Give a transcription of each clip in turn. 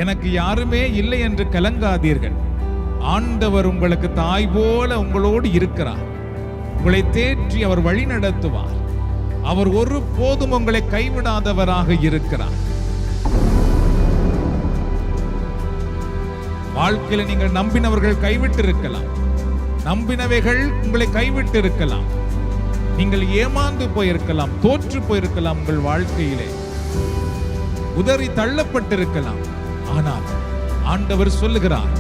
எனக்கு யாருமே இல்லை என்று கலங்காதீர்கள். ஆண்டவர் உங்களுக்கு தாய் போல உங்களோடு இருக்கிறார். உங்களை தேற்றி அவர் வழி நடத்துவார். அவர் ஒருபோதும் உங்களை கைவிடாதவராக இருக்கிறார். வாழ்க்கையில் நீங்கள் நம்பினவர்கள் கைவிட்டு இருக்கலாம், நம்பினவைகள் உங்களை கைவிட்டு இருக்கலாம், நீங்கள் ஏமாந்து போயிருக்கலாம், தோற்று போயிருக்கலாம், உங்கள் வாழ்க்கையிலே உதறி தள்ளப்பட்டிருக்கலாம். ஆனால் ஆண்டவர் சொல்லுகிறார்,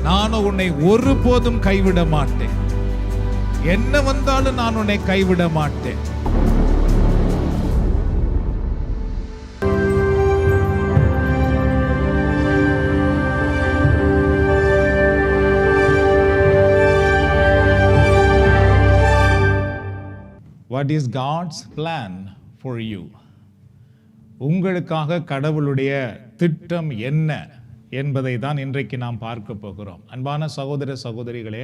நான் உன்னை ஒருபோதும் கைவிட மாட்டேன். என்ன வந்தாலும் நான் உன்னை கைவிட மாட்டேன். What is God's plan for you? உங்களுக்காக கடவுளுடைய திட்டம் என்ன என்பதை தான் இன்றைக்கு நாம் பார்க்க போகிறோம். அன்பான சகோதர சகோதரிகளே,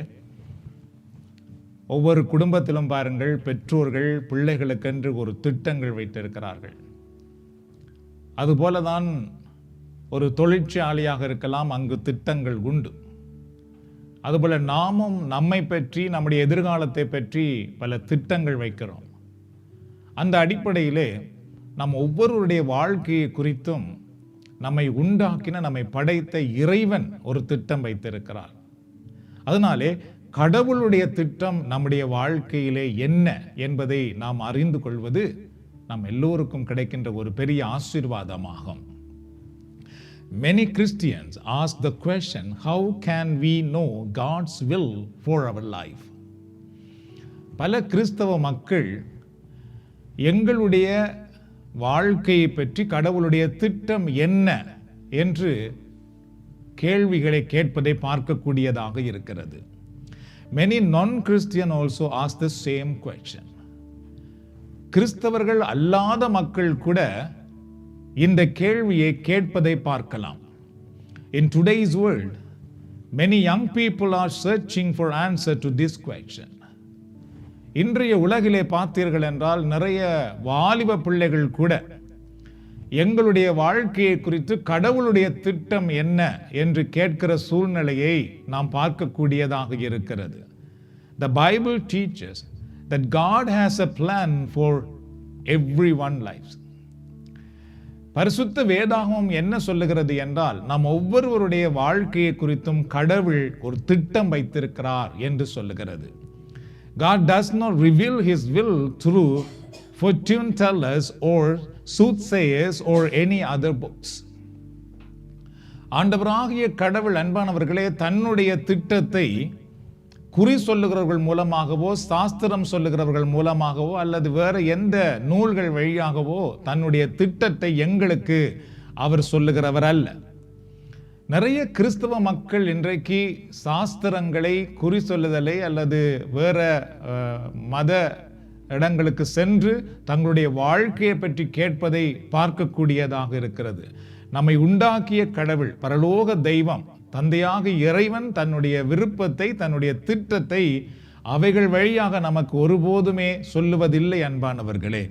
ஒவ்வொரு குடும்பத்திலும் பாருங்கள், பெற்றோர்கள் பிள்ளைகளுக்கென்று ஒரு திட்டங்கள் வைத்திருக்கிறார்கள். அதுபோலதான் ஒரு தொழிற்சாலையாக இருக்கலாம், அங்கு திட்டங்கள் உண்டு. அதுபோல நாமும் நம்மை பற்றி, நம்முடைய எதிர்காலத்தை பற்றி பல திட்டங்கள் வைக்கிறோம். அந்த அடிப்படையிலே நம் ஒவ்வொருவருடைய வாழ்க்கையை குறித்தும் நம்மை உண்டாக்கின, நம்மை படைத்த இறைவன் ஒரு திட்டம் வைத்திருக்கிறார். அதனாலே கடவுளுடைய திட்டம் நம்முடைய வாழ்க்கையிலே என்ன என்பதை நாம் அறிந்து கொள்வது நம் எல்லோருக்கும் கிடைக்கின்ற ஒரு பெரிய ஆசீர்வாதமாகும். Many Christians ask the question, how can we know God's will for our life? பல கிறிஸ்தவ மக்கள் எங்களுடைய வாழ்க்கையை பற்றி கடவுளுடைய திட்டம் என்ன என்று கேள்விகளை கேட்பதை பார்க்கக்கூடியதாக இருக்கிறது. Many non-Christian also ask the same question. கிறிஸ்தவர்கள் அல்லாத மக்கள் கூட இந்த கேள்வியை கேட்பதை பார்க்கலாம். In today's world, many young people are searching for answer to this question. இன்றைய உலகிலே பார்த்தீர்கள் என்றால் நிறைய வாலிப பிள்ளைகள் கூட எங்களுடைய வாழ்க்கையை குறித்து கடவுளுடைய திட்டம் என்ன என்று கேட்கிற சூழ்நிலையை நாம் பார்க்கக்கூடியதாக இருக்கிறது. The Bible teaches that God has a plan for everyone's lives. பரிசுத்த வேதாகமம் என்ன சொல்லுகிறது என்றால், நாம் ஒவ்வொருவருடைய வாழ்க்கையை குறித்தும் கடவுள் ஒரு திட்டம் வைத்திருக்கிறார் என்று சொல்லுகிறது. God does not reveal his will through fortune tellers or soothsayers or any other books. ஆண்டவராகிய கடவுள் அன்பானவர்களே தன்னுடைய திட்டத்தை குறி சொல்லுகிறவர்கள் மூலமாகவோ, சாஸ்திரம் சொல்லுகிறவர்கள் மூலமாகவோ, அல்லது வேற எந்த நூல்கள் வழியாகவோ தன்னுடைய திட்டத்தை எங்களுக்கு அவர் சொல்லுகிறவர் அல்ல. நிறைய கிறிஸ்தவ மக்கள் இன்றைக்கு சாஸ்திரங்களை, குறி சொல்லுதலை அல்லது வேற மத இடங்களுக்கு சென்று தங்களுடைய வாழ்க்கையை பற்றி கேட்பதை பார்க்கக்கூடியதாக இருக்கிறது. நம்மை உண்டாக்கிய கடவுள், பரலோக தெய்வம், தந்தையாக இறைவன் தன்னுடைய விருப்பத்தை, தன்னுடைய திட்டத்தை அவைகள் வழியாக நமக்கு ஒருபோதுமே சொல்லுவதில்லை. அன்பானவர்களே,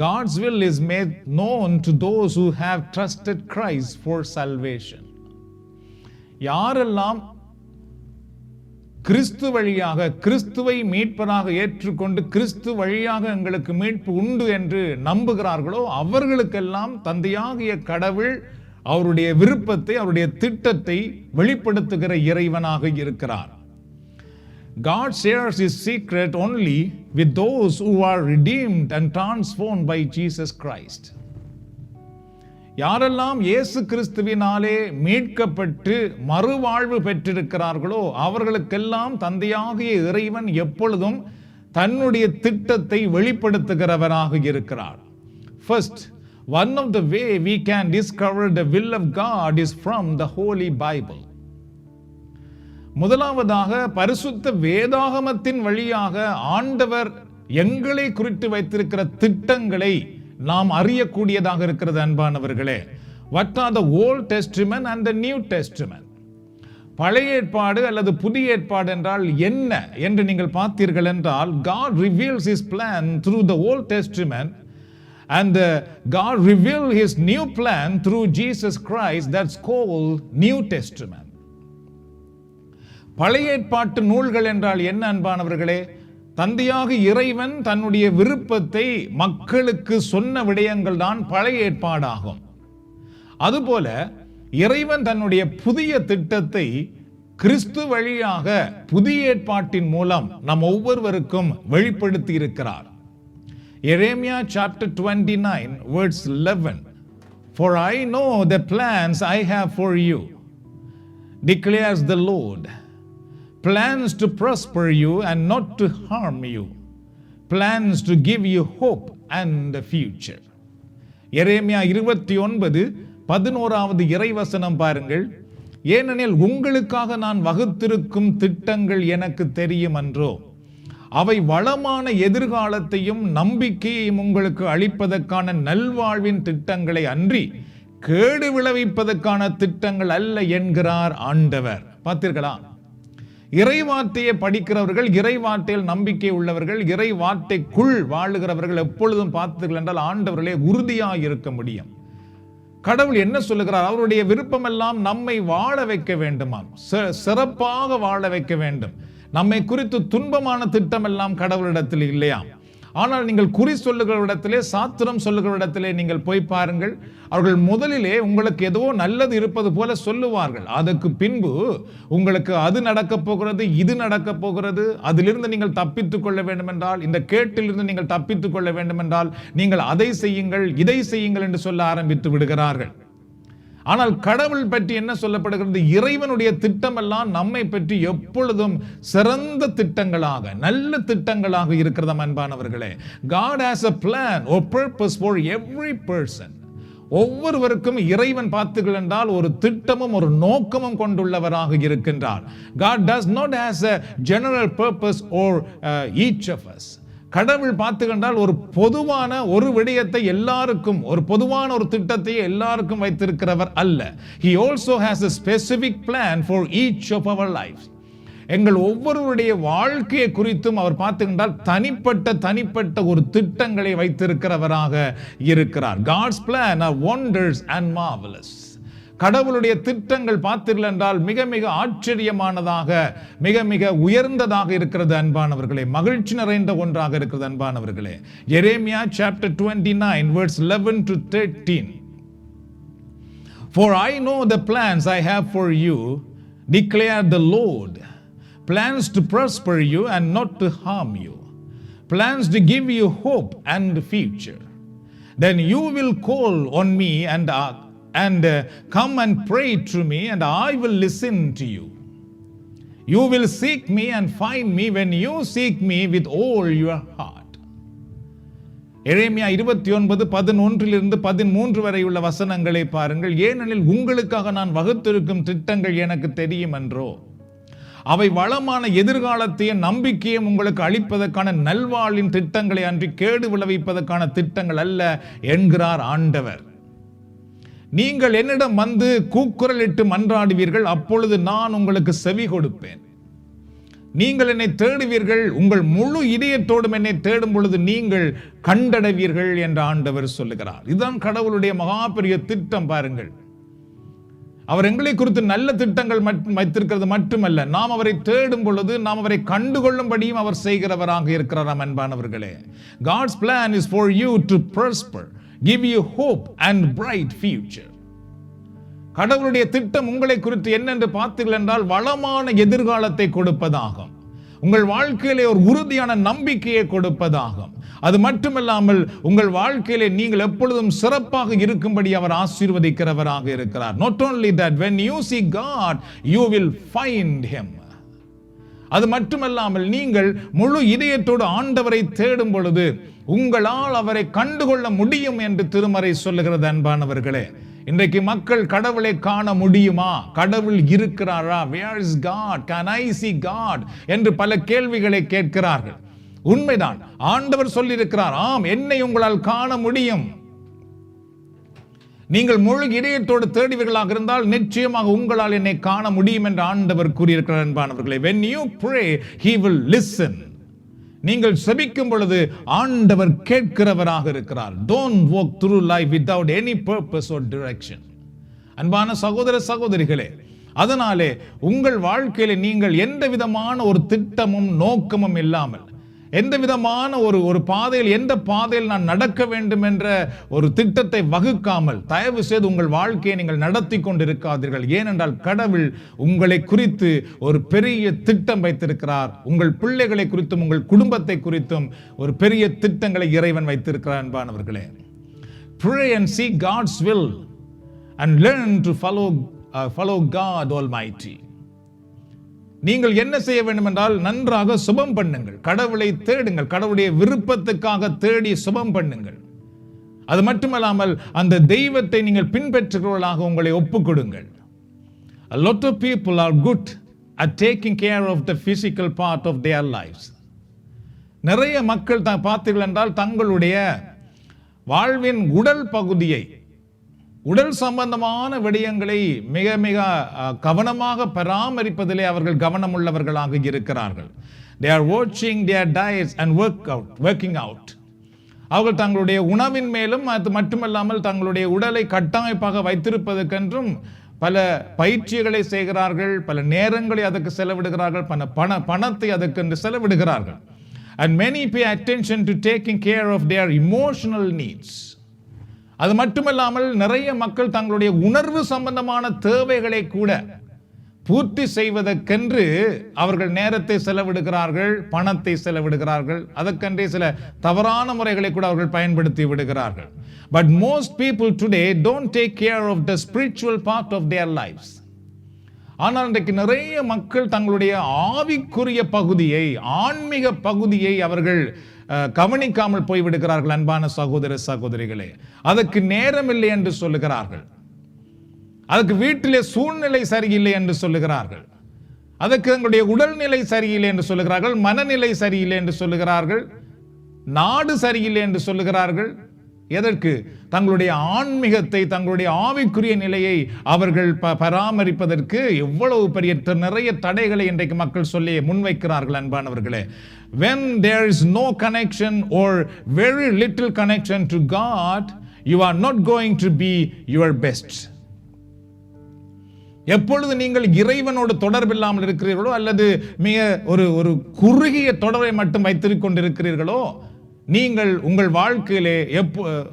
God's will is made known to those who have trusted Christ for salvation. யாரெல்லாம் கிறிஸ்து வழியாக, கிறிஸ்துவை மீட்பராக ஏற்றுக்கொண்டு கிறிஸ்து வழியாக எங்களுக்கு மீட்பு உண்டு என்று நம்புகிறார்களோ அவர்களுக்கெல்லாம் தந்தையாகிய கடவுள் அவருடைய விருப்பத்தை, அவருடைய திட்டத்தை வெளிப்படுத்துகிற இறைவனாக இருக்கிறார். God shares his secret only with those who are redeemed and transformed by Jesus Christ. யாரெல்லாம் இயேசு கிறிஸ்துவினாலே மீட்கப்பட்டு மறுவாழ்வு பெற்றிருக்கிறார்களோ அவர்களுக்கெல்லாம் தந்தையாகிய இறைவன் எப்பொழுதும் தன்னுடைய திட்டத்தை வெளிப்படுத்துகிறவராக இருக்கிறார். First, one of the way we can discover the will of God is from the Holy Bible. முதலாவதாக பரிசுத்த வேதாகமத்தின் வழியாக ஆண்டவர் எங்களை குறித்து வைத்திருக்கிற திட்டங்களை நாம் அறியக்கூடியதாக இருக்கிறது. அன்பானவர்களே, what are the Old Testament and the New Testament? பழைய ஏற்பாடு அல்லது புதிய ஏற்பாடு என்றால் என்ன என்று நீங்கள் பார்த்தீர்கள் என்றால், God reveals his plan through the Old Testament And God revealed his new plan through Jesus Christ, that's called New Testament. பழைய ஏற்பாட்டு நூல்கள் என்றால் என்ன அன்பானவர்களே? தந்தையாக இறைவன் தன்னுடைய விருப்பத்தை மக்களுக்கு சொன்ன விடயங்கள் தான் பழைய ஏற்பாடாகும். அதுபோல இறைவன் தன்னுடைய புதிய திட்டத்தை கிறிஸ்து வழியாக புதிய ஏற்பாட்டின் மூலம் நம் ஒவ்வொருவருக்கும் வெளிப்படுத்தி இருக்கிறார். Jeremiah chapter 29 verse 11, For I know the plans I have for you, declares the Lord, plans to prosper you and not to harm you, plans to give you hope and a future. எரேமியா 29:11 இறைவசனம் பாருங்கள். ஏனெனில் உங்களுக்காக நான் வகுத்திருக்கும் திட்டங்கள் எனக்கு தெரியும் அன்றோ, அவை வளமான எதிர்காலத்தையும் நம்பிக்கையையும் உங்களுக்கு அளிப்பதற்கான நல்வாழ்வின் திட்டங்களை அன்றி கேடு விளைவிப்பதற்கான திட்டங்கள் அல்ல என்கிறார் ஆண்டவர். பார்த்தீர்களா? இறைவார்த்தையை படிக்கிறவர்கள், இறைவார்த்தையில் நம்பிக்கை உள்ளவர்கள், இறைவார்த்தைக்குள் வாழுகிறவர்கள் எப்பொழுதும் பார்த்தீர்கள் என்றால் ஆண்டவர்களே உறுதியாக இருக்க முடியும். கடவுள் என்ன சொல்லுகிறார்? அவருடைய விருப்பமெல்லாம் நம்மை வாழ வைக்க வேண்டுமாம், சிறப்பாக வாழ வைக்க வேண்டும். நம்மை குறித்து துன்பமான திட்டம் எல்லாம் கடவுளிடத்தில் இல்லையா? ஆனால் நீங்கள் குறி சொல்லுகிற இடத்திலே, சாத்திரம் சொல்லுகிற இடத்திலே நீங்கள் போய் பாருங்கள். அவர்கள் முதலிலே உங்களுக்கு ஏதோ நல்லது இருப்பது போல சொல்லுவார்கள். அதற்கு பின்பு உங்களுக்கு அது நடக்கப் போகிறது, இது நடக்கப் போகிறது, அதிலிருந்து நீங்கள் தப்பித்துக் கொள்ள வேண்டும் என்றால், இந்த கேட்டிலிருந்து நீங்கள் தப்பித்துக் கொள்ள வேண்டும் என்றால் நீங்கள் அதை செய்யுங்கள், இதை செய்யுங்கள் என்று சொல்ல ஆரம்பித்து விடுகிறார்கள். ஆனால் கடவுள் பற்றி என்ன சொல்லப்படுகிறது? இறைவனுடைய திட்டம் எல்லாம் நம்மை பற்றி எப்பொழுதும் சிறந்த திட்டங்களாக, நல்ல திட்டங்களாக இருக்கிறது அன்பானவர்களே. God has a plan or purpose for every person. ஒவ்வொருவருக்கும் இறைவன் பார்த்தீர்கள் என்றால் ஒரு திட்டமும் ஒரு நோக்கமும் கொண்டுள்ளவராக இருக்கின்றார். God does not has a general purpose or each of us. கடவுள் பார்த்துக்கொண்டால் ஒரு பொதுவான ஒரு விடயத்தை எல்லாருக்கும், ஒரு பொதுவான ஒரு திட்டத்தை எல்லாருக்கும் வைத்திருக்கிறவர் அல்ல. He also has a specific plan for each of our lives. எங்கள் ஒவ்வொருவருடைய வாழ்க்கையை குறித்தும் அவர் பார்த்துக்கொண்டால் தனிப்பட்ட ஒரு திட்டங்களை வைத்திருக்கிறவராக இருக்கிறார். God's plan are wonders and marvelous. கடவுளுடைய திட்டங்கள் பார்த்தீர்கள் என்றால் மிக மிக ஆச்சரியமானதாக, மிக மிக உயர்ந்ததாக இருக்கிறது அன்பானவர்களே. மகிழ்ச்சி நிறைந்த ஒன்றாக இருக்கிறது அன்பானவர்களே. எரேமியா chapter 29 verse 11 to 13. For I know the plans I have for you, declare the Lord, plans to prosper you and not to harm you, plans to give you hope and future. Then you will call on me and come and pray to me, and I will listen to you. You will seek me and find me when you seek me with all your heart. எரேமியா 29:11-13 வரை உள்ள வசனங்களை பாருங்கள். ஏனெனில் உங்களுக்காக நான் வகுத்திருக்கும் திட்டங்கள் எனக்கு தெரியும் என்றோ, அவை வளமான எதிர்காலத்தையும் நம்பிக்கையும் உங்களுக்கு அளிப்பதற்கான நல்வாழ்வின் திட்டங்களை அன்றி கேடு விளைவிப்பதற்கான திட்டங்கள் அல்ல என்கிறார் ஆண்டவர். நீங்கள் என்னிடம் வந்து கூக்குரலிட்டு மன்றாடுவீர்கள், அப்பொழுது நான் உங்களுக்கு செவி கொடுப்பேன். நீங்கள் என்னை தேடுவீர்கள், உங்கள் முழு இதயத்தோடும் என்னை தேடும் பொழுது நீங்கள் கண்டடைவீர்கள் என்று ஆண்டவர் சொல்லுகிறார். இதுதான் கடவுளுடைய மகா பெரிய திட்டம். பாருங்கள், அவர் எங்களை குறித்து நல்ல திட்டங்கள் வைத்திருக்கிறது மட்டுமல்ல, நாம் அவரை தேடும் பொழுது நாம் அவரை கண்டுகொள்ளும்படியும் அவர் செய்கிறவராக இருக்கிறார் அன்பானவர்களே. God's plan is for you to prosper, give you hope and bright future. கடவுளுடைய திட்டம் உங்களை குறித்து என்னென்று பார்த்தீர்கள் என்றால் வளமான எதிர்காலத்தை கொடுப்பதாகும். உங்கள் வாழ்க்கையிலே ஒரு உறுதியான நம்பிக்கையை கொடுப்பதாகும். அது மட்டுமல்லாமல் உங்கள் வாழ்க்கையிலே நீங்கள் எப்பொழுதும் சிறப்பாக இருக்கும்படி அவர் ஆசீர்வதிக்கிறவராக இருக்கிறார். Not only that, when you see God, you will find him. அது மட்டுமல்லாமல் நீங்கள் முழு இதயத்தோடு ஆண்டவரை தேடும் பொழுது உங்களால் அவரை கண்டுகொள்ள முடியும் என்று திருமறை சொல்லுகிறது அன்பானவர்களே. இன்றைக்கு மக்கள் கடவுளை காண முடியுமா? கடவுள் இருக்கிறாரா? Where is God? Can I see God? என்று பல கேள்விகளை கேட்கிறார்கள். உண்மைதான், ஆண்டவர் சொல்லியிருக்கிறார், ஆம், என்னை உங்களால் காண முடியும். நீங்கள் முழு இதயத்தோடு தேடுவீர்களாக இருந்தால் நிச்சயமாக உங்களால் என்னை காண முடியும் என்று ஆண்டவர் கூறியிருக்கிறார் அன்பானவர்களே. When you pray, he will listen. நீங்கள் செபிக்கும் பொழுது ஆண்டவர் கேட்கிறவராக இருக்கிறார். Don't walk through life without any purpose or direction. அன்பான சகோதர சகோதரிகளே, அதனாலே உங்கள் வாழ்க்கையில நீங்கள் எந்த விதமான ஒரு திட்டமும் நோக்கமும் இல்லாமல், எந்த விதமான ஒரு பாதையில், எந்த பாதையில் நான் நடக்க வேண்டும் என்ற ஒரு திட்டத்தை வகுக்காமல் தயவு செய்து உங்கள் வாழ்க்கையை நீங்கள் நடத்தி கொண்டிருக்காதீர்கள். ஏனென்றால் கடவுள் உங்களை குறித்து ஒரு பெரிய திட்டம் வைத்திருக்கிறார். உங்கள் பிள்ளைகளை குறித்தும் உங்கள் குடும்பத்தை குறித்தும் ஒரு பெரிய திட்டங்களை இறைவன் வைத்திருக்கிறார். அன்பானவர்களே, pray and seek God's will and learn to follow God Almighty. நீங்கள் என்ன செய்ய வேண்டும் என்றால் நன்றாக சுபம் பண்ணுங்கள், கடவுளை தேடுங்கள், கடவுளுடைய விருப்பத்துக்காக தேடி சுபம் பண்ணுங்கள். அது மட்டுமல்லாமல் அந்த தெய்வத்தை நீங்கள் பின்பற்றுகிறவர்களாக உங்களை ஒப்புக் கொடுங்கள். A lot of people are good at taking care of the physical part of their lives. நிறைய மக்கள் பார்த்தீர்கள் என்றால் தங்களுடைய வாழ்வின் உடல் பகுதியை, உடல் சம்பந்தமான விடயங்களை மிக மிக கவனமாக பராமரிப்பதிலே அவர்கள் கவனமுள்ளவர்களாக இருக்கிறார்கள். They are watching their diets and working out. அவர்கள் தங்களுடைய உணவின் மேலும் அது மட்டுமல்லாமல் தங்களுடைய உடலை கட்டமைப்பாக வைத்திருப்பதற்கென்றும் பல பயிற்சிகளை செய்கிறார்கள், பல நேரங்களை அதற்கு செலவிடுகிறார்கள், பணத்தை அதற்கென்று செலவிடுகிறார்கள். And many pay attention to taking care of their emotional needs. அது மட்டுமல்லாமல் நிறைய மக்கள் தங்களுடைய உணர்வு சம்பந்தமான தேவைகளை கூட பூர்த்தி செய்வதற்கென்று அவர்கள் நேரத்தை செலவிடுகிறார்கள், பணத்தை செலவிடுகிறார்கள். அதற்கென்றே சில தவறான முறைகளை கூட அவர்கள் பயன்படுத்தி விடுகிறார்கள். But most people today don't take care of the spiritual part of their lives. ஆனால் இன்றைக்கு நிறைய மக்கள் தங்களுடைய ஆவிக்குரிய பகுதியை, ஆன்மீக பகுதியை அவர்கள் கவனிக்காமல் போய்விடுகிறார்கள். அன்பான சகோதர சகோதரிகளே, அதற்கு நேரம் இல்லை என்று சொல்லுகிறார்கள், அதுக்கு வீட்டிலே சூழ்நிலை சரியில்லை என்று சொல்லுகிறார்கள், அதற்கு தங்களுடைய உடல்நிலை சரியில்லை என்று சொல்லுகிறார்கள், மனநிலை சரியில்லை என்று சொல்லுகிறார்கள், நாடு சரியில்லை என்று சொல்லுகிறார்கள். எதற்கு? தங்களுடைய ஆன்மீகத்தை, தங்களுடைய ஆவிக்குரிய நிலையை அவர்கள் பராமரிப்பதற்கு எவ்வளவு பெரிய நிறைய தடைகளை இன்றைக்கு மக்கள் சொல்லி முன்வைக்கிறார்கள். அன்பானவர்களே, when there is no connection or very little connection to God, you are not going to be your best. எப்பொழுது நீங்கள் இறைவனோடு தொடர்பில்லாமல் இருக்கிறீர்களோ அல்லது மிக ஒரு குறுகிய தொடர்பை மட்டும் வைத்துக் கொண்டிருக்கிறீர்களோ, நீங்கள் உங்கள் வாழ்க்கையிலே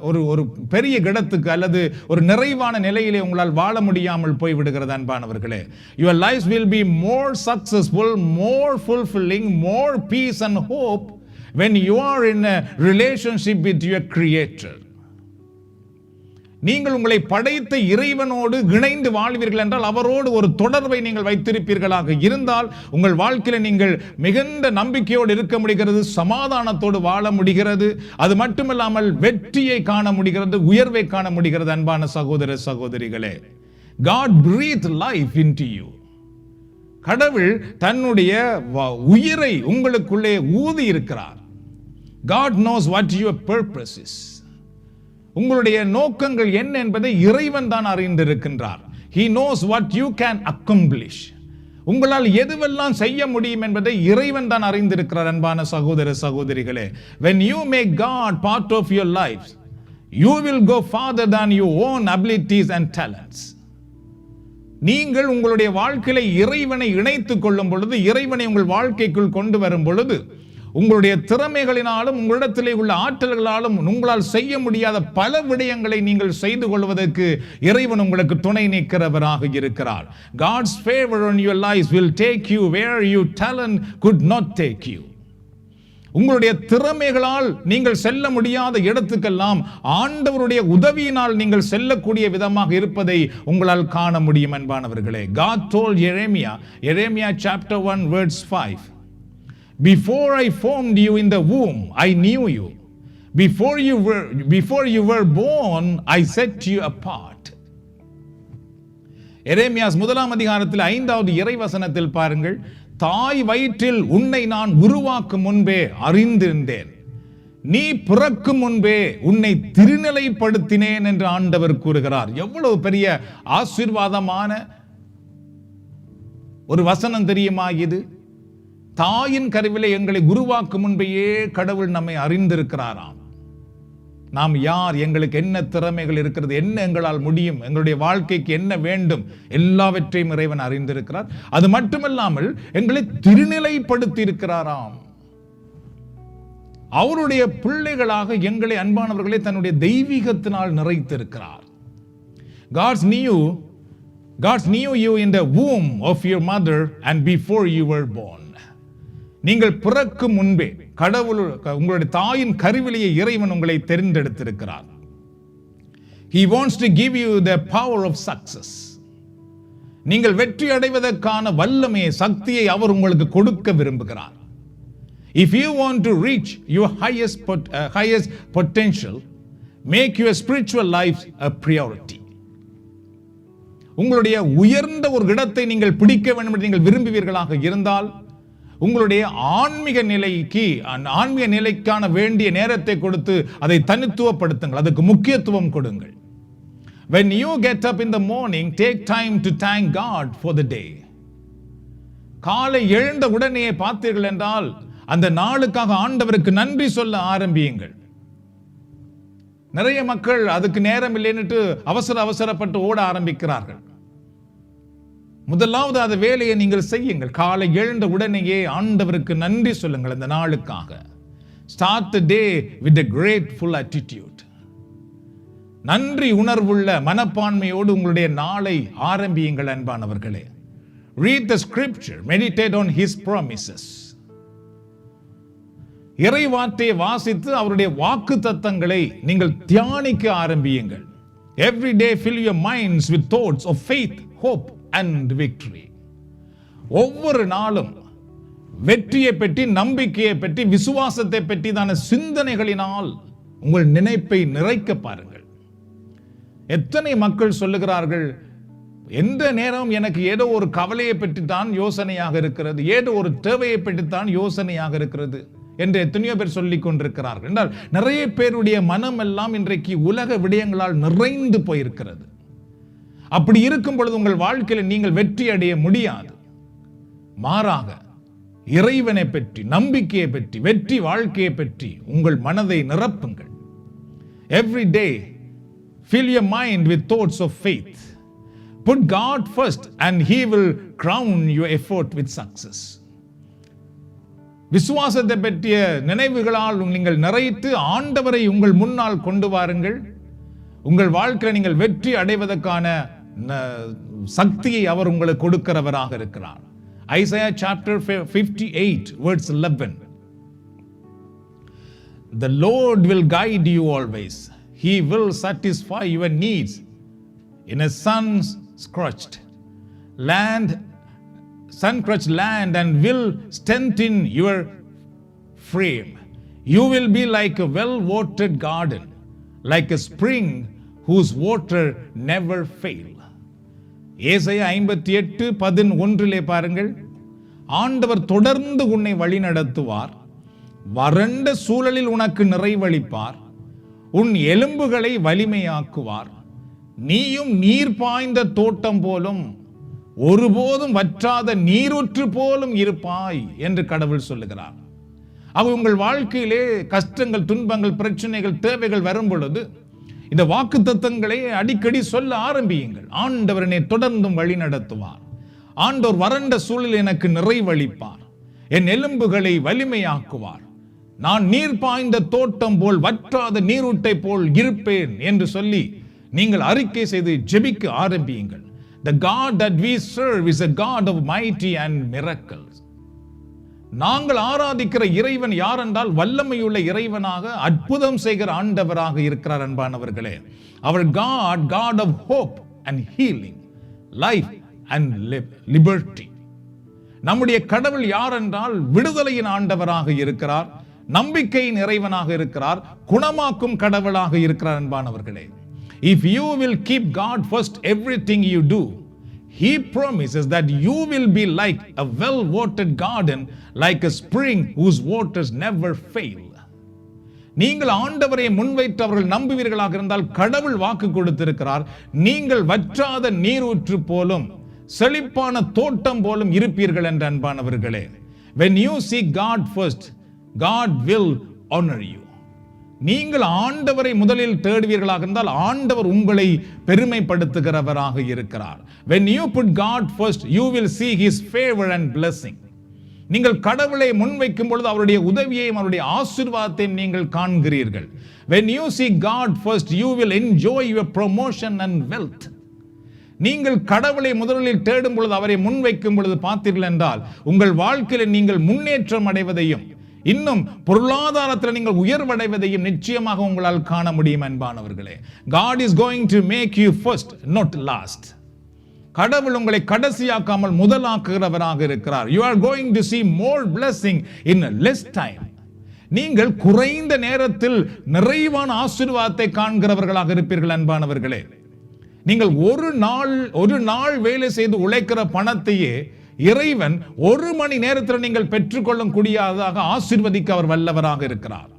ஒரு பெரிய இடத்துக்கு அல்லது ஒரு நிறைவான நிலையிலே உங்களால் வாழ முடியாமல் போய்விடுகிறது. அன்பானவர்களே, your lives will be more successful, more fulfilling, more peace and hope when you are in a relationship with your Creator. நீங்கள் உங்களை படைத்த இறைவனோடு இணைந்து வாழ்வீர்கள் என்றால், அவரோடு ஒரு தொடர்பை நீங்கள் வைத்திருப்பீர்களாக இருந்தால் உங்கள் வாழ்க்கையில் நீங்கள் மிகுந்த நம்பிக்கையோடு இருக்க முடிகிறது, சமாதானத்தோடு வாழ முடிகிறது. அது மட்டுமில்லாமல் வெற்றியை காண முடிகிறது, உயர்வை காண முடிகிறது. அன்பான சகோதர சகோதரிகளே, God breathed life into you. கடவுள் தன்னுடைய உயிரை உங்களுக்குள்ளே ஊதி இருக்கிறார். God knows what your purpose is. உங்களுடைய நோக்கங்கள் என்ன என்பதை இறைவன் தான் அறிந்திருக்கின்றார். He knows what you can accomplish. உங்களால் எதுவெல்லாம் செய்ய முடியும் என்பதை இறைவன் தான் அறிந்திருக்கிறார். அன்பான சகோதர சகோதரிகளே, when you make God part of your life, you will go farther than your own abilities and talents. நீங்கள் உங்களுடைய வாழ்க்கையில இறைவனை இணைத்துக் கொள்ளும் பொழுது, இறைவனை உங்கள் வாழ்க்கைக்குள் கொண்டு வரும் பொழுது, உங்களுடைய திறமைகளினாலும் உங்களிடத்திலே உள்ள ஆற்றல்களாலும் உங்களால் செய்ய முடியாத பல விடயங்களை நீங்கள் செய்து கொள்வதற்கு இறைவன் உங்களுக்கு துணை நிற்கிறவராக இருக்கிறார். God's favor on your lives will take you where your talent could not take you. உங்களுடைய திறமைகளால் நீங்கள் செல்ல முடியாத இடத்துக்கெல்லாம் ஆண்டவருடைய உதவியினால் நீங்கள் செல்லக்கூடிய விதமாக இருப்பதை உங்களால் காண முடியும். அன்பானவர்களே, God told Jeremiah chapter 1 verse 5, before I formed you in the womb, I knew you. Before you were born, I set you apart. எரேமியாஸ் 1ஆம் அதிகாரத்தில் 5வது இறைவசனத்தில் பாருங்கள், தாய் வயிற்றில் உன்னை நான் உருவாக்கும் முன்பே அறிந்திருந்தேன், நீ பிறக்கும் முன்பே உன்னை திருநிலைப்படுத்தினேன் என்று ஆண்டவர் கூறுகிறார். எவ்வளவு பெரிய ஆசீர்வாதமான ஒரு வசனம் தெரியுமா இது? தாயின் கருவிலே எங்களை உருவாக்கும் முன்பேயே கடவுள் நம்மை அறிந்திருக்கிறாராம். நாம் யார், எங்களுக்கு என்ன திறமைகள் இருக்கிறது, என்ன எங்களால் முடியும், எங்களுடைய வாழ்க்கைக்கு என்ன வேண்டும், எல்லாவற்றையும் இறைவன் அறிந்திருக்கிறார். அது மட்டுமல்லாமல் எங்களை திருநிலைப்படுத்தி இருக்கிறாராம். அவருடைய பிள்ளைகளாக எங்களை அன்பானவர்களை தன்னுடைய தெய்வீகத்தினால் நிறைத்திருக்கிறார். God knew you in the womb of your mother and before you were born. நீங்கள் பிறக்கும் முன்பே கடவுள் உங்களுடைய தாயின் கருவிலேயே இறைவன் உங்களை தெரிந்தெடுத்திருக்கிறார். He wants to give you the power of success. நீங்கள் வெற்றி அடைவதற்கான வல்லமையை, சக்தியை அவர் உங்களுக்கு கொடுக்க விரும்புகிறார். If you want to reach your highest potential, make your spiritual life a priority. உங்களுடைய உயர்ந்த ஒரு இடத்தை நீங்கள் பிடிக்க வேண்டும் என்று நீங்கள் விரும்புவீர்களாக இருந்தால், உங்களுடைய ஆன்மீக நிலைக்கான வேண்டிய நேரத்தை கொடுத்து அதை தனித்துவப்படுத்துங்கள், அதுக்கு முக்கியத்துவம் கொடுங்கள். When you get up in the morning, take time to thank God for the day. காலை எழுந்த உடனே பார்த்தீர்கள் என்றால் அந்த நாளுக்காக ஆண்டவருக்கு நன்றி சொல்ல ஆரம்பியுங்கள். நிறைய மக்கள் அதுக்கு நேரம் இல்லைன்னுட்டு அவசரப்பட்டு ஓட ஆரம்பிக்கிறார்கள். முதலாவது அந்த வேலையை நீங்கள் செய்யுங்கள். காலை எழுந்த உடனேயே ஆண்டவருக்கு நன்றி சொல்லுங்கள் அந்த நாளுக்காக. Start the day with a grateful attitude. நன்றி உணர்வுள்ள மனப்பான்மையோடு உங்களுடைய நாளை ஆரம்பியுங்கள் அன்பானவர்களே. Read the scripture, meditate on his promises. இறைவார்த்தையை வாசித்து அவருடைய வாக்குத்தத்தங்களை நீங்கள் தியானிக்க ஆரம்பியுங்கள். Every day fill your minds with thoughts of faith, hope and victory. ஒவ்வொரு நாளும் வெற்றியை பற்றி, நம்பிக்கையை பற்றி, விசுவாசத்தை பற்றிதான சிந்தனைகளினால் உங்கள் நினைப்பை நிறைக்க பாருங்கள். எத்தனை மக்கள் சொல்லுகிறார்கள், எந்த நேரம் எனக்கு ஏதோ ஒரு கவலையை பற்றி தான் யோசனையாக இருக்கிறது, ஏதோ ஒரு தேவையை பற்றி தான் யோசனையாக இருக்கிறது என்று எத்தனையோ பேர் சொல்லிக் கொண்டிருக்கிறார்கள். என்றால் நிறைய பேருடைய மனம் எல்லாம் இன்றைக்கு உலக விடயங்களால் நிறைந்து போயிருக்கிறது. அப்படி இருக்கும் பொழுது உங்கள் வாழ்க்கையில் நீங்கள் வெற்றி அடைய முடியாது. மாறாக இறைவனை பற்றி, நம்பிக்கையை பற்றி, வெற்றி வாழ்க்கையை பற்றி உங்கள் மனதை நிரப்புங்கள். Every day fill your mind with thoughts of faith. Put God first and he will crown your effort with success. விசுவாசத்தை பற்றிய நினைவுகளால் நீங்கள் நிறைத்து ஆண்டவரை உங்கள் முன்னால் கொண்டு வாருங்கள். உங்கள் வாழ்க்கையில் நீங்கள் வெற்றி அடைவதற்கான சக்தியை அவர் உங்களுக்கு கொடுக்கிறவராக இருக்கிறார். Isaiah chapter 58 verse 11. The Lord will guide you always. He will satisfy your needs in a sun-scorched land and will strengthen your frame. You will be like a well-watered garden, like a spring whose water never fail. ஏசாயா 58:11 பாருங்கள். ஆண்டவர் தொடர்ந்து உன்னை வழி நடத்துவார், வறண்ட சூழலில் உனக்கு நிறைவளிப்பார், உன் எலும்புகளை வலிமையாக்குவார், நீயும் நீர் பாய்ந்த தோட்டம் போலும் ஒருபோதும் வற்றாத நீரூற்று போலும் இருப்பாய் என்று கடவுள் சொல்லுகிறார். உங்கள் வாழ்க்கையிலே கஷ்டங்கள், துன்பங்கள், பிரச்சனைகள், தேவைகள் வரும் பொழுது இந்த வாக்குத்தத்தங்களை அடிக்கடி சொல்ல ஆரம்பியுங்கள். ஆண்டவர் என்னை தொடர்ந்தும் வழி நடத்துவார், ஆண்டவர் வறண்ட சூழலில் எனக்கு நிறைவளிப்பார், என் எலும்புகளை வலிமையாக்குவார், நான் நீர் பாய்ந்த தோட்டம் போல் வற்றாத நீரூட்டை போல் இருப்பேன் என்று சொல்லி நீங்கள் அறிக்கை செய்து ஜெபிக்க ஆரம்பியுங்கள். The God that we serve is a God of mighty and miracles. நாங்கள் ஆராதிக்கிற இறைவன் யார் என்றால் வல்லமையுள்ள இறைவனாக, அற்புதம் செய்கிற ஆண்டவராக இருக்கிறார் அன்பானவர்களே. Our God of hope and healing, life and liberty. நம்முடைய கடவுள் யார் என்றால் விடுதலையின் ஆண்டவராக இருக்கிறார், நம்பிக்கையின் இறைவனாக இருக்கிறார், குணமாக்கும் கடவுளாக இருக்கிறார் அன்பானவர்களே. If you will keep God first everything you do, he promises that you will be like a well-watered garden, like a spring whose waters never fail. நீங்கள் ஆண்டவரை முன்வைத்து அவர்கள் நம்புவீர்களாக இருந்தால் கடவுள் வாக்கு கொடுத்திருக்கிறார், நீங்கள் வற்றாத நீரூற்று போலும் செழிப்பான தோட்டம் போலும் இருப்பீர்கள் என்ற அன்பானவர்களே. When you seek God first, God will honor you. நீங்கள் ஆண்டவரை முதலில் தேடுவீர்களாக இருந்தால் ஆண்டவர் உங்களை பெருமைப்படுத்துகிறவராக இருக்கிறார். When you put God first, you will see his favor and blessing. நீங்கள் கடவுளை முன்வைக்கும் பொழுது அவருடைய உதவியையும் அவருடைய ஆசீர்வாதத்தையும் நீங்கள் காண்கிறீர்கள். When you seek God first, you will enjoy your promotion and wealth. நீங்கள் கடவுளை முதலில் தேடும் பொழுது அவரை முன்வைக்கும் பொழுது பார்த்தீர்கள் என்றால் உங்கள் வாழ்க்கையில் நீங்கள் முன்னேற்றம் அடைவதையும் இன்னும் பொருளாதாரத்தில் நீங்கள் உயர்வடைவதையும் நிச்சயமாக உங்களால் காண முடியும் அன்பானவர்களே. God is going to make you first, not last. கடவுள் உங்களை கடைசியாக்காமல் முதலாக்குகிறவராக இருக்கிறார். You are going to see more blessing in less time. நீங்கள் குறைந்த நேரத்தில் நிறைவான ஆசீர்வாதத்தை காண்கிறவர்களாக இருப்பீர்கள் அன்பானவர்களே. நீங்கள் ஒரு நாள் வேலை செய்து உழைக்கிற பணத்தையே இறைவன் 1 மணி நேரத்தில் நீங்கள் பெற்றுக்கொள்ளும் கூடியதாக ஆசீர்வதிக்க அவர் வல்லவராக இருக்கிறார்.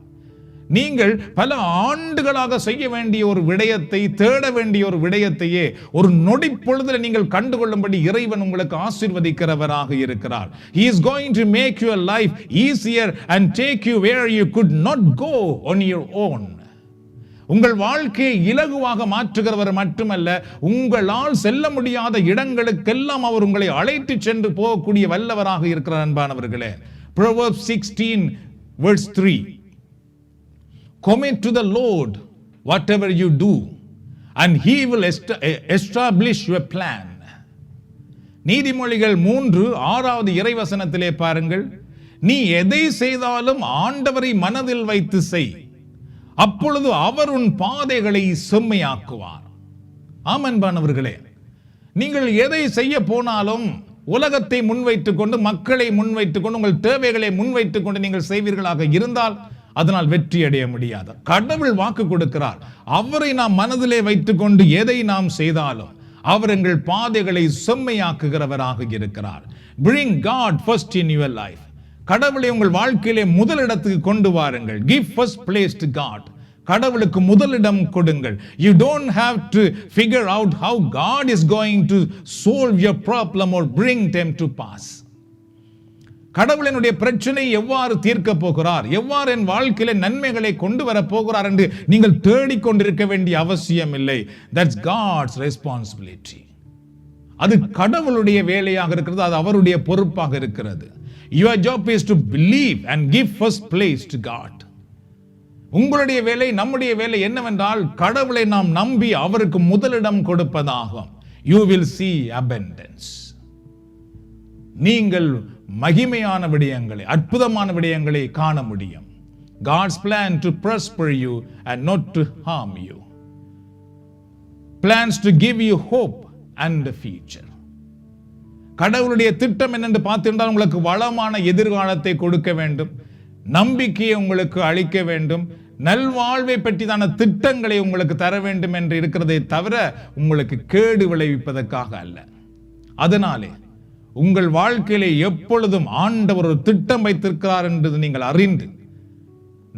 நீங்கள் பல ஆண்டுகளாக செய்ய வேண்டிய ஒரு விடயத்தை, தேட வேண்டிய ஒரு விடயத்தையே ஒரு நொடி பொழுதில் நீங்கள் கண்டுகொள்ளும்படி இறைவன் உங்களுக்கு ஆசீர்வதிக்கிறவராக இருக்கிறார். He is going to make your life easier and take you where you could not go on your own. உங்கள் வாழ்க்கையை இலகுவாக மாற்றுகிறவர் மட்டுமல்ல, உங்களால் செல்ல முடியாத இடங்களுக்கெல்லாம் அவர் உங்களை அழைத்து சென்று போகக்கூடிய வல்லவராக இருக்கிறார் அன்பானவர்களே. Proverbs 16 verse 3. Commit to the Lord whatever you do and he will establish your plan. நீதிமொழிகள் 3:6 இறைவசனத்திலே பாருங்கள், நீ எதை செய்தாலும் ஆண்டவரை மனதில் வைத்து செய், அப்பொழுது அவர் உன் பாதைகளை செம்மையாக்குவார். ஆமன்பானவர்களே, நீங்கள் எதை செய்ய போனாலும் உலகத்தை முன்வைத்துக் கொண்டு, மக்களை முன்வைத்துக் கொண்டு, உங்கள் தேவைகளை முன்வைத்துக் கொண்டு நீங்கள் செய்வீர்களாக இருந்தால் அதனால் வெற்றி அடைய முடியாது. கடவுள் வாக்கு கொடுக்கிறார், அவரை நாம் மனதிலே வைத்துக் கொண்டு எதை நாம் செய்தாலும் அவர் எங்கள் பாதைகளை செம்மையாக்குகிறவராக இருக்கிறார். Bring God first in your life. கடவுளை உங்கள் வாழ்க்கையிலே முதலிடத்துக்கு கொண்டு வாருங்கள். Give first place to God. கடவுளுக்கு முதலிடம் கொடுங்கள். You don't have to figure out how God is going to solve your problem or bring them to pass. கடவுளினுடைய பிரச்சனை எவ்வாறு தீர்க்க போகிறார், எவ்வாறு என் வாழ்க்கையிலே நன்மைகளை கொண்டு வர போகிறார் என்று நீங்கள் தேடிக்கொண்டிருக்க வேண்டிய அவசியம் இல்லை. That's God's responsibility. அது கடவுளுடைய வேலையாக இருக்கிறது, அது அவருடைய பொறுப்பாக இருக்கிறது. Your job is to believe and give first place to God. உங்களுடைய வேலை, நம்முடைய வேலை என்னவென்றால் கடவுளை நாம் நம்பி அவருக்கு முதலிடம் கொடுப்பதாகும். You will see abundance. நீங்கள் மகிமையான விடயங்களை, அற்புதமான விடயங்களை காண முடியும். God's plan to prosper you and not to harm you. Plans to give you hope and a future. கடவுளுடைய திட்டம் என்னென்று பார்த்திருந்தால் உங்களுக்கு வளமான எதிர்காலத்தை கொடுக்க வேண்டும், நம்பிக்கையை உங்களுக்கு அளிக்க வேண்டும், நல்வாழ்வை பற்றிதான திட்டங்களை உங்களுக்கு தர வேண்டும் என்று இருக்கிறதை தவிர உங்களுக்கு கேடு விளைவிப்பதற்காக அல்ல. அதனாலே உங்கள் வாழ்க்கையிலே எப்பொழுதும் ஆண்டவர் ஒரு திட்டம் வைத்திருக்கிறார் என்று நீங்கள் அறிந்து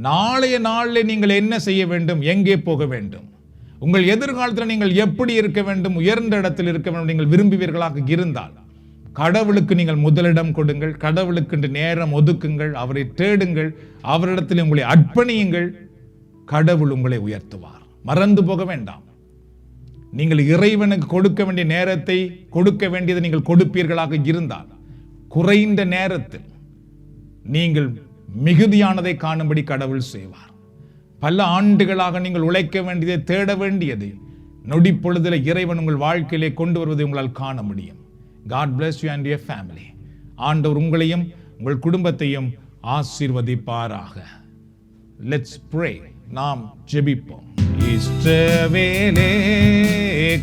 நாளைய நாளிலே நீங்கள் என்ன செய்ய வேண்டும், எங்கே போக வேண்டும், உங்கள் எதிர்காலத்தில் நீங்கள் எப்படி இருக்க வேண்டும், உயர்ந்த இடத்தில் இருக்க வேண்டும் நீங்கள் விரும்புவீர்களாக இருந்தால் கடவுளுக்கு நீங்கள் முதலிடம் கொடுங்கள், கடவுளுக்கு நேரம் ஒதுக்குங்கள், அவரை தேடுங்கள், அவரிடத்தில் உங்களை அர்ப்பணியுங்கள். கடவுள் உங்களை உயர்த்துவார். மறந்து போக வேண்டாம். நீங்கள் இறைவனுக்கு கொடுக்க வேண்டிய நேரத்தை, கொடுக்க வேண்டியதை நீங்கள் கொடுப்பீர்களாக இருந்தால் குறைந்த நேரத்தில் நீங்கள் மிகுதியானதை காணும்படி கடவுள் செய்வார். பல ஆண்டுகளாக நீங்கள் உழைக்க வேண்டியதை, தேட வேண்டியதை நொடி பொழுதில் இறைவன் உங்கள் வாழ்க்கையிலே கொண்டு வருவதை உங்களால் காண முடியும். God bless you and your family. ஆண்டவர் உங்களையும் உங்கள் குடும்பத்தையும் ஆசீர்வதிப்பாராக. Let's pray. நாம் ஜெபிப்போம். இஸ்ரவேலே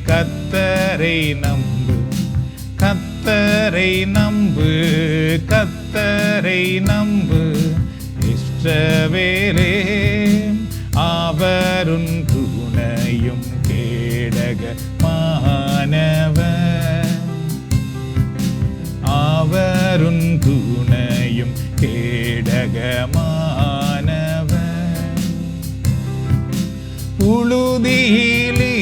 கர்த்தரை நம்பு, கர்த்தரை நம்பு, கர்த்தரை நம்பு. இஸ்ரவேலே அவருன் துணையும் கேடகமானவர், அவருன் துணையும் கேடகமானவர். புழுதியிலிருந்து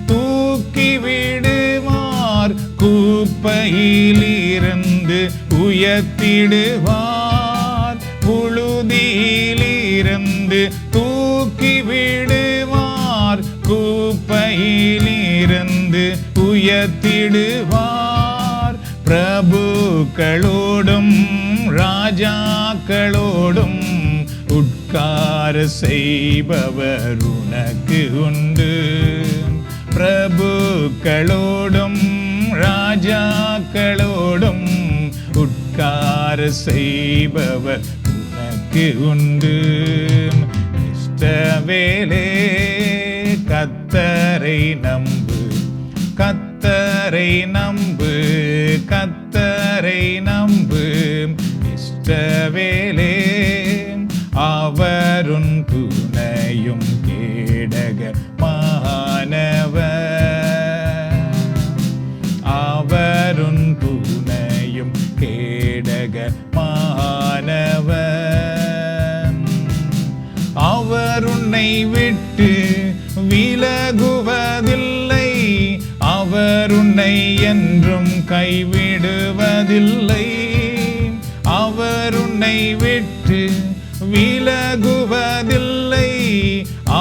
தூக்கி விடுவார், குப்பையிலிருந்து உயர்த்திடுவார். புழுதியிலிருந்து தூக்கி விடுவார், குப்பையிலிருந்து உயர்த்திடுவார். பிரபுக்களோடும் ராஜாக்களோடும் உட்கார செய்பவர் உனக்கு உண்டு. பிரபுக்களோடும் ராஜாக்களோடும் உட்கார செய்பவர் உனக்கு உண்டு. இஷ்டவேலே கர்த்தரை நம்பு, கர்த்தரை நம்பு, கர்த்தரை நம்பு. இஷ்டவேலே அவருன் துணையும் கேடகமானவர், அவருன் துணையும் கேடகமானவர். அவர் உன்னை விட்டு விலகுவதில்லை, அவர் உன்னை என்றும் கைவிடுவதில்லை. அவர் உன்னை விட்டு விலகுவதில்லை,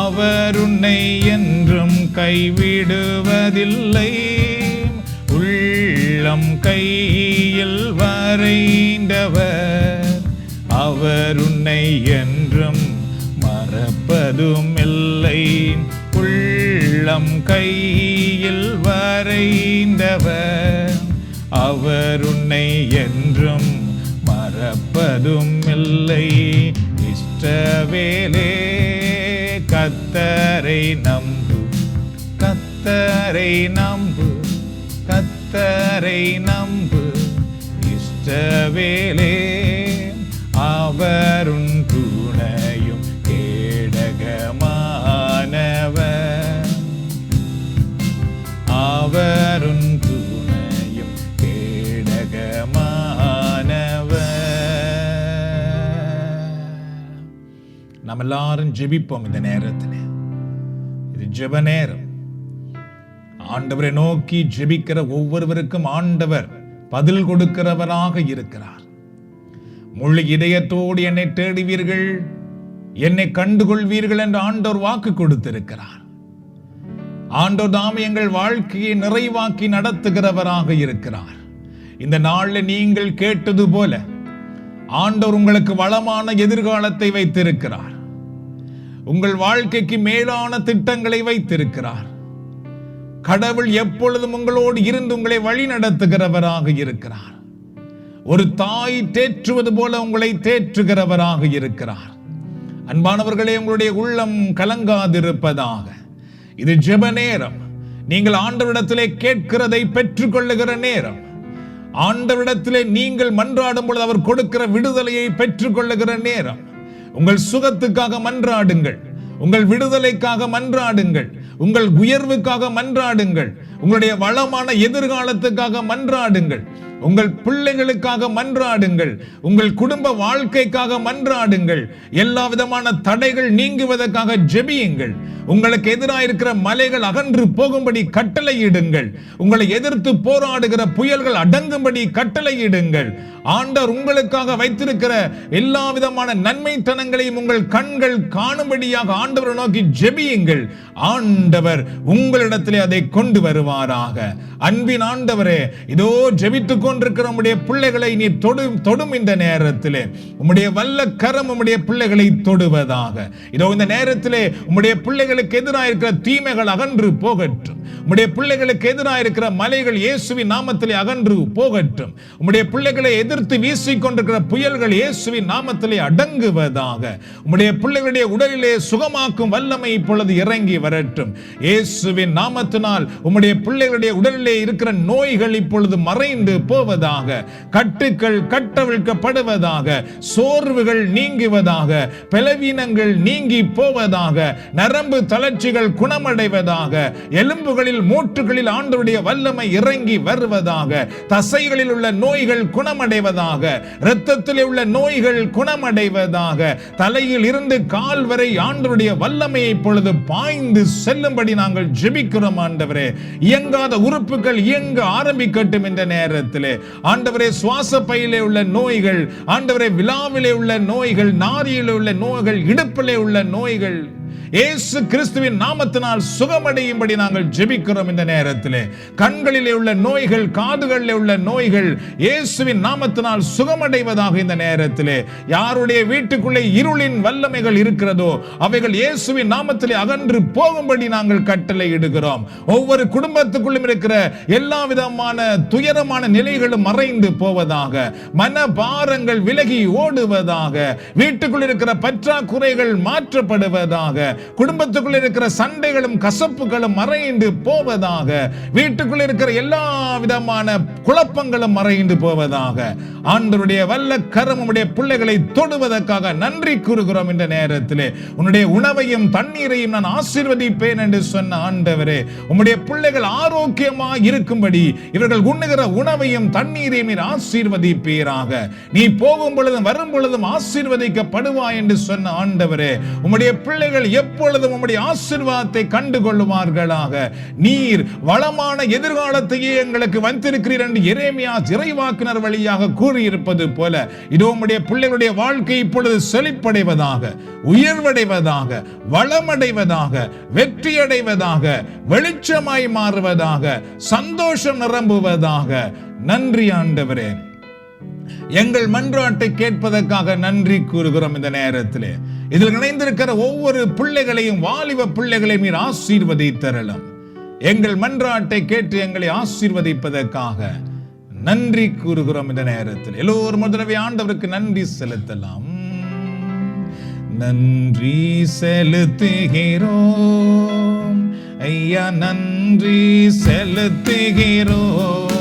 அவர் உன்னை என்றும் கைவிடுவதில்லை. உள்ளம் கையில் வரைந்தவர், அவர் உன்னை என்றும் மறப்பதும் இல்லை. உள்ளம் கையில் வரைந்தவர், அவர் உன்னை என்றும் மறப்பதும் இல்லை. இஷ்டவேலே கர்த்தரை நம்பு, கர்த்தரை நம்பு, கர்த்தரை நம்பு. இஷ்டவேலே அவருன் துணையும் கேடகமானவர், அவருன் துணையும் கேடகமானவர். நாம் எல்லாரும் ஜெபிப்போம். இந்த நேரத்தில் இது ஜெப நேரம். ஆண்டவரை நோக்கி ஜெபிக்கிற ஒவ்வொருவருக்கும் ஆண்டவர் பதில் கொடுக்கிறவராக இருக்கிறார். முழு இதயத்தோடு என்னை தேடுவீர்கள், என்னை கண்டுகொள்வீர்கள் என்று ஆண்டவர் வாக்கு கொடுத்திருக்கிறார். ஆண்டவர் தாமே எங்கள் வாழ்க்கையை நிறைவாக்கி நடத்துகிறவராக இருக்கிறார். இந்த நாளில் நீங்கள் கேட்டது போல ஆண்டவர் உங்களுக்கு வளமான எதிர்காலத்தை வைத்திருக்கிறார். உங்கள் வாழ்க்கைக்கு மேலான திட்டங்களை வைத்திருக்கிறார். கடவுள் எப்பொழுதும் உங்களோடு இருந்து உங்களை வழி நடத்துகிறவராக இருக்கிறார். ஒரு தாய் தேற்றுவது போல உங்களை தேற்றுகிறவராக இருக்கிறார். அன்பானவர்களே, உங்களுடைய உள்ளம் கலங்காதிருப்பதாக. இது ஜெப நேரம். நீங்கள் ஆண்டவரிடத்திலே கேட்கிறதை பெற்றுக்கொள்ளுகிற நேரம். ஆண்டவரிடத்திலே நீங்கள் மன்றாடும் பொழுது அவர் கொடுக்கிற விடுதலையை பெற்றுக்கொள்ளுகிற நேரம். உங்கள் சுகத்துக்காக மன்றாடுங்கள், உங்கள் விடுதலைக்காக மன்றாடுங்கள், உங்கள் உயர்வுக்காக மன்றாடுங்கள், உங்களுடைய வளமான எதிர்காலத்துக்காக மன்றாடுங்கள், உங்கள் பிள்ளைகளுக்காக மன்றாடுங்கள், உங்கள் குடும்ப வாழ்க்கைக்காக மன்றாடுங்கள். எல்லா விதமான தடைகள் நீங்குவதற்காக ஜெபியுங்கள். உங்களுக்கு எதிராக இருக்கிற மலைகள் அகன்று போகும்படி கட்டளையிடுங்கள். உங்களை எதிர்த்து போராடுகிற புயல்கள் அடங்கும்படி கட்டளையிடுங்கள். ஆண்டவர் உங்களுக்காக வைத்திருக்கிற எல்லா விதமான நன்மைத்தனங்களையும் உங்கள் கண்கள் காணும்படியாக ஆண்டவரை நோக்கி ஜெபியுங்கள். ஆண்டவர் உங்களிடத்திலே அதை கொண்டு வருவாராக. அன்பின் ஆண்டவரே, இதோ ஜெபித்துக் கொண்டிருக்கிற உம்முடைய பிள்ளைகளை நீ தொடும் இந்த நேரத்திலே உம்முடைய வல்ல கரம் உம்முடைய பிள்ளைகளை தொடுவதாக. இதோ இந்த நேரத்திலே உம்முடைய பிள்ளைகளுக்கு எதிராக இருக்கிற தீமைகள் அகன்று போகட்டும். உம்முடைய பிள்ளைகளுக்கு எதிராக இருக்கிற மலைகள் இயேசுவின் நாமத்திலே அகன்று போகட்டும். உம்முடைய பிள்ளைகளை எதிர்த்து வீசிக்கொண்டிருக்கிற புயல்கள் இயேசுவின் நாமத்திலே அடங்குவதாக. உம்முடைய பிள்ளைகளுடைய உடலிலே சுகமாக்கும் வல்லமை இப்பொழுது இறங்கி வரட்டும். இயேசுவின் நாமத்தினால் உம்முடைய பிள்ளைகளுடைய உடலிலே இருக்கிற நோய்கள் இப்பொழுது மறைந்து போவதாக. கட்டுக்கள் கட்டவிழ்க்கப்படுவதாக. சோர்வுகள் நீங்குவதாக. பலவீனங்கள் நீங்கி போவதாக. நரம்பு தளர்ச்சிகள் குணமடைவதாக. எலும்புகளில் எலும்புகளில் மூட்டுகளில் ஆண்டவருடைய வல்லமை இறங்கி வருவதாக. தசைகளில் உள்ள நோய்கள் குணமடைவதாக. இரத்தத்தில் உள்ள நோய்கள் குணமடைவதாக. தலையில் இருந்து கால் வரை ஆண்டவருடைய வல்லமையை இப்பொழுது பாய்ந்து செல்லும்படி நாங்கள் ஜெபிக்கிறோம் ஆண்டவரே. இயங்காத உறுப்புகள் இயங்க ஆரம்பிக்கட்டும் இந்த நேரத்திலே ஆண்டவரே. சுவாச பையிலே உள்ள நோய்கள் ஆண்டவரே, விலாவிலே உள்ள நோய்கள், நாரியிலே உள்ள நோய்கள், இடுப்பிலே உள்ள நோய்கள் இயேசு கிறிஸ்துவின் நாமத்தினால் சுகமடையும்படி நாங்கள் ஜெபிக்கிறோம் இந்த நேரத்திலே. கண்களிலே உள்ள நோய்கள், காதுகளிலே உள்ள நோய்கள் இயேசுவின் நாமத்தினால் சுகமடைவதாக இந்த நேரத்திலே. யாருடைய வீட்டுக்குள்ளே இருளின் வல்லமைகள் இருக்கிறதோ அவைகள் இயேசுவின் நாமத்திலே அகன்று போகும்படி நாங்கள் கட்டளை இடுகிறோம். ஒவ்வொரு குடும்பத்துக்குள்ளும் இருக்கிற எல்லா விதமான துயரமான நிலைகளும் மறைந்து போவதாக. மனபாரங்கள் விலகி ஓடுவதாக. வீட்டுக்குள் இருக்கிற பற்றாக்குறைகள் மாற்றப்படுவதாக. குடும்பத்துக்குள் இருக்கிற சண்டைகளும் கசப்புகளும் மறைந்து போவதாக. வீட்டுக்குள் இருக்கிற எல்லா விதமான குழப்பங்களும் மறைந்து போவதாக. ஆண்டவருடைய வல்ல கரம் உம்முடைய பிள்ளைகளை தொடுவதற்காக நன்றி கூறுகிறோம் இந்த நேரத்திலே. உன்னுடைய உணவையும் தண்ணீரையும் நான் ஆசீர்வதிப்பேன் என்று சொன்ன ஆண்டவரே, உம்முடைய பிள்ளைகள் ஆரோக்கியமாக இருக்கும்படி இவர்கள் உண்ணுகிற உணவையும் தண்ணீரையும் நீர் ஆசீர்வதிப்பீராக. நீ போகும் பொழுதும் வரும் பொழுதும் ஆசீர்வதிக்கப்படுவாய் என்று சொன்ன ஆண்டவரே, உம்முடைய பிள்ளைகள் எப்பொழுதும் உம்முடைய ஆசீர்வாதத்தை கண்டு கொள்ளுவார்களாக. நீர் வளமான எதிர்காலத்தையே எங்களுக்கு வைத்திருக்கிறீர் என்று எரேமியா இறைவாக்கினர் வழியாக கூறியிருப்பது போல இதோ உம்முடைய பிள்ளைகளுடைய வாழ்க்கை இப்பொழுது செழிப்படைவதாக, உயர்வடைவதாக, வளமடைவதாக, வெற்றியடைவதாக, வெளிச்சமாய் மாறுவதாக, சந்தோஷம் நிரம்புவதாக. நன்றி ஆண்டவரே. எங்கள் மன்றாட்டை கேட்பதற்காக நன்றி கூறுகிறோம் இந்த நேரத்திலே. இதில் இணைந்திருக்கிற ஒவ்வொரு பிள்ளைகளையும், வாலிப பிள்ளைகளையும் நீர் ஆசீர்வதித்தரலாம். எங்கள் மன்றாட்டை கேட்டு எங்களை ஆசீர்வதிப்பதற்காக நன்றி கூறுகிறோம் இந்த நேரத்தில். எல்லோரும் முதலவே ஆண்டவருக்கு நன்றி செலுத்தலாம். நன்றி செலுத்துகிறோம் ஐயா, நன்றி செலுத்துகிறோம்.